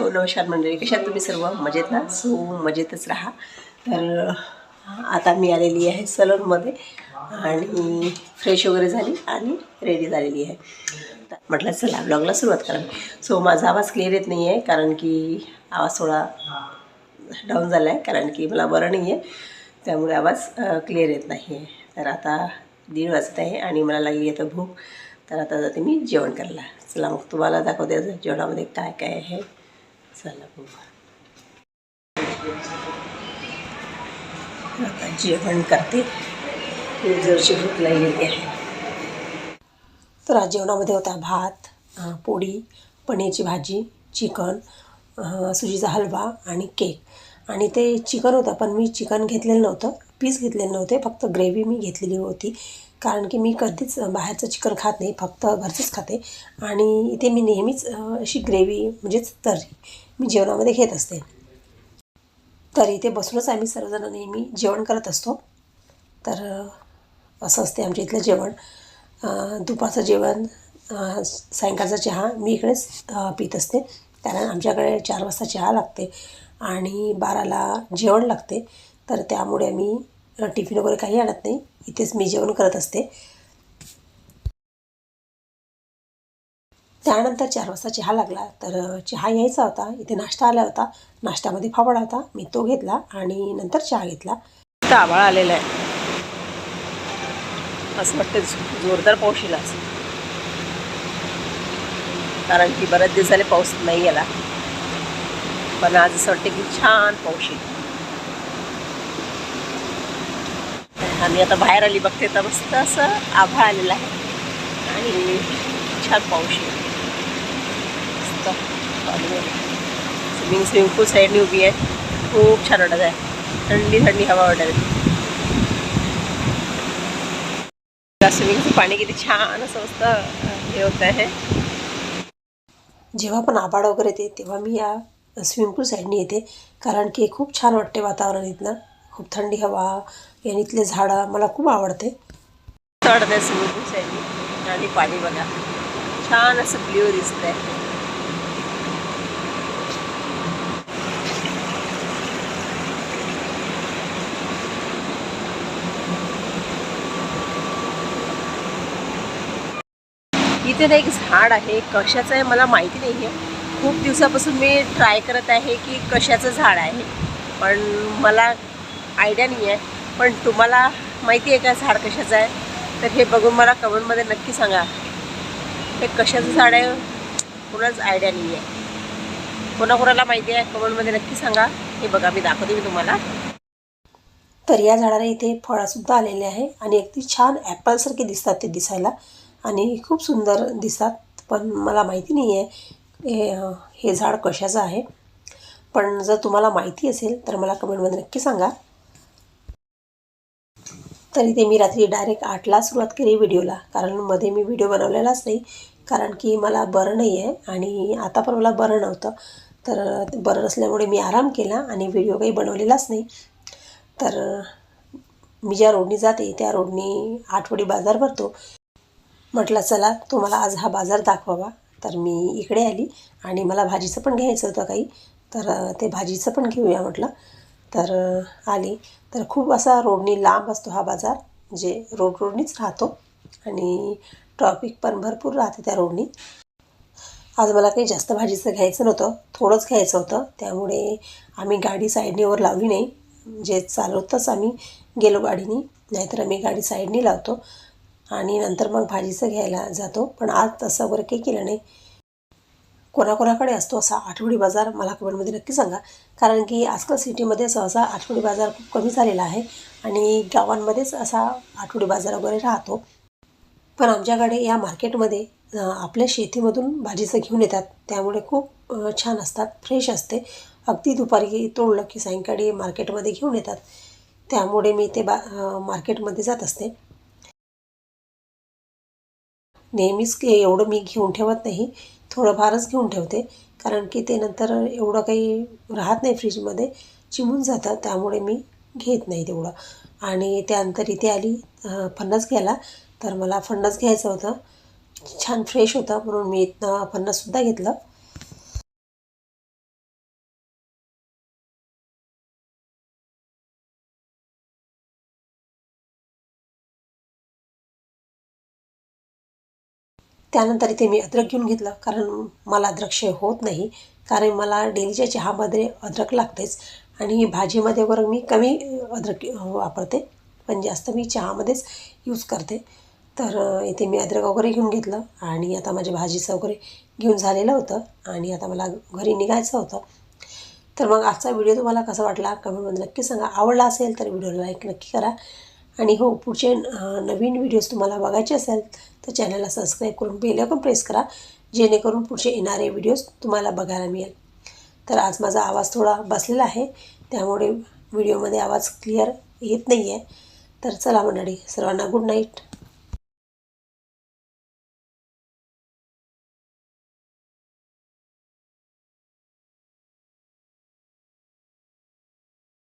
Hello नमस्कार मंडळी, कशात तुम्ही सर्व मजेत ना? सो मजेतच राहा. तर आता मी आलेली आहे सलूनमध्ये आणि फ्रेश वगैरे झाली आणि रेडी झालेली आहे. म्हटलं चला ब्लॉगला सुरुवात करा. सो माझा आवाज क्लिअर येत नाही आहे कारण की आवाज थोडा डाऊन झाला आहे, कारण की मला बरं नाही आहे, त्यामुळे आवाज क्लिअर येत नाही आहे. तर आता 1:30 वाजत आहे आणि मला लागली आता भूक. तर आता जाते मी जेवण करायला. चला मग तुम्हाला दाखवते जेवणामध्ये काय काय आहे. चला बघू. आता जेवण करते, जरशी भूक लागलेली आहे. तर आज जेवणामध्ये होता भात, पोळी, पनीरची भाजी, चिकन, सुजीचा हलवा आणि केक. आणि ते चिकन होतं, पण मी चिकन घेतलेलं नव्हतं, पीस घेतलेले नव्हते, फक्त ग्रेव्ही मी घेतलेली होती. कारण की मी कधीच बाहेरचं चिकन खात नाही, फक्त घरचंच खाते. आणि इथे मी नेहमीच अशी ग्रेव्ही म्हणजेच तर्री मी जेवणामध्ये घेत असते. तर इथे बसूनच आम्ही सर्वजण नेहमी जेवण करत असतो. तर असं असते आमच्या इथलं जेवण. दुपारचं जेवण, सायंकाळचा चहा मी इकडेच पीत असते, कारण आमच्याकडे 4 वाजता चहा लागते आणि 12ला जेवण लागते. तर त्यामुळे मी टिफिन वगैरे काही आणत नाही, इथेच मी जेवण करत असते. त्यानंतर 4 वाजता चहा लागला, तर चहा यायचा होता. इथे नाश्ता आला होता, नाश्त्यामध्ये फावडा होता, मी तो घेतला आणि नंतर चहा घेतला. आभाळ आलेला आहे, असं वाटतं जोरदार पाऊस येईल असं, कारण की बरेच दिवस झाले पाऊस नाही आला. पण आज असं वाटतं की छान पाऊस येईल. आम्ही आता बाहेर आली बघते तर मस्त असं आभाळ आलेलं आहे आणि छान पाऊस येईल. स्विमिंग पूल साईडने उभी आहे, खूप छान वाटत आहे, थंडी थंडी हवा वाटत आहे. स्विमिंगचं पाणी किती छान असं मस्त हे होत आहे. जेव्हा पण आभाळ वगैरे येते तेव्हा मी या स्विमिंग पूल साईडने येते, कारण की खूप छान वाटते वातावरण इथलं. खूप थंडी हवा आणि इथले झाडं मला खूप आवडते. वाटत आहे स्विमिंग पूल साईडने आणि पाणी बघा छान असं ब्ल्यू दिसत आहे. इथे एक झाड आहे, कशाचं आहे मला माहिती नाही आहे. खूप दिवसापासून मी ट्राय करत आहे की कशाचं झाड आहे, पण मला आयडिया नाही आहे. पण तुम्हाला माहिती आहे का झाड कशाचं आहे? तर हे बघून मला कमेंटमध्ये नक्की सांगा, हे कशाचं झाड आहे. कोणाच आयडिया नाही आहे, कोणाकोणाला माहिती आहे कमेंटमध्ये नक्की सांगा. हे बघा मी दाखवते मी तुम्हाला. तर या झाडाला इथे फळंसुद्धा आलेले आहे आणि अगदी छान ॲपलसारखे दिसतात ते दिसायला आणि खूप सुंदर दिसतात. पण मला माहिती नाही आहे हे झाड कशाचं आहे. पण जर तुम्हाला माहिती असेल तर मला कमेंटमध्ये नक्की सांगा. तर इथे मी रात्री डायरेक्ट 8ला सुरुवात केली व्हिडिओला, कारण मध्ये मी व्हिडिओ बनवलेलाच नाही, कारण की मला बरं नाही आहे आणि आता पण मला बरं नव्हतं. तर बरं नसल्यामुळे मी आराम केला आणि व्हिडिओ काही बनवलेलाच नाही. तर मी ज्या रोडनी जाते त्या रोडनी आठवडी बाजार भरतो. म्हटलं चला तुम्हाला आज हा बाजार दाखवावा. तर मी इकडे आली आणि मला भाजीचं पण घ्यायचं होतं काही, तर ते भाजीचं पण घेऊया म्हटलं. तर आली. तर खूप असा रोडनी लांब असतो हा बाजार, म्हणजे रोडनीच राहतो आणि ट्रॉफिक पण भरपूर राहते त्या रोडनी. आज मला काही जास्त भाजीचं घ्यायचं नव्हतं, थोडंच घ्यायचं होतं, त्यामुळे आम्ही गाडी साईडनीवर लावली नाही. जे चालवतच आम्ही गेलो गाडीनी, नाहीतर आम्ही गाडी साईडनी लावतो आणि नंतर मग भाजीचं घ्यायला जातो. पण आज तसं वगैरे काही केलं नाही. कोणाकोणाकडे असतो असा आठवडी बाजार मला कमेंटमध्ये नक्की सांगा, कारण की आजकाल सिटीमध्ये सहसा आठवडी बाजार खूप कमी झालेला आहे आणि गावांमध्येच असा आठवडी बाजार वगैरे राहतो. पण आमच्याकडे या मार्केटमध्ये आपल्या शेतीमधून भाजीचं घेऊन येतात, त्यामुळे खूप छान असतात, फ्रेश असते. अगदी दुपारी तोडलं की सायंकाळी मार्केटमध्ये घेऊन येतात, त्यामुळे मी ते मार्केटमध्ये जात असते. नेहमीच एवढं मी घेऊन ठेवत नाही, थोडंफारच घेऊन ठेवते, कारण की ते नंतर एवढं काही राहत नाही फ्रीजमध्ये, चिमून जातं, त्यामुळे मी घेत नाही तेवढं. आणि त्यानंतर इथे आली फणस घ्यायला. तर मला फणस घ्यायचं होतं, छान फ्रेश होतं म्हणून मी इथनं फणससुद्धा घेतलं. त्यानंतर इथे मी अद्रक घेऊन घेतलं, कारण मला अद्रकशिवाय होत नाही, कारण मला डेलीच्या चहामध्ये अद्रक लागतेच आणि भाजीमध्ये वगैरे मी कमी अद्रक वापरते, पण जास्त मी चहामध्येच यूज करते. तर इथे मी अद्रक वगैरे घेऊन घेतलं आणि आता माझ्या भाजीचं वगैरे घेऊन झालेलं होतं आणि आता मला घरी निघायचं होतं. तर मग आजचा व्हिडिओ तुम्हाला कसा वाटला कमेंटमध्ये नक्की सांगा. आवडला असेल तर व्हिडिओला लाईक नक्की करा आणि हो, पुढचे नवीन व्हिडिओज तुम्हाला बघायचे असेल तर चॅनलला सबस्क्राईब करून बेल आयकॉन प्रेस करा, जेणेकरून पुढचे येणारे व्हिडिओज तुम्हाला बघायला मिळेल. तर आज माझा आवाज थोडा बसलेला आहे, त्यामुळे व्हिडिओमध्ये आवाज क्लिअर येत नाही आहे. तर चला मंडळी, सर्वांना गुड नाईट.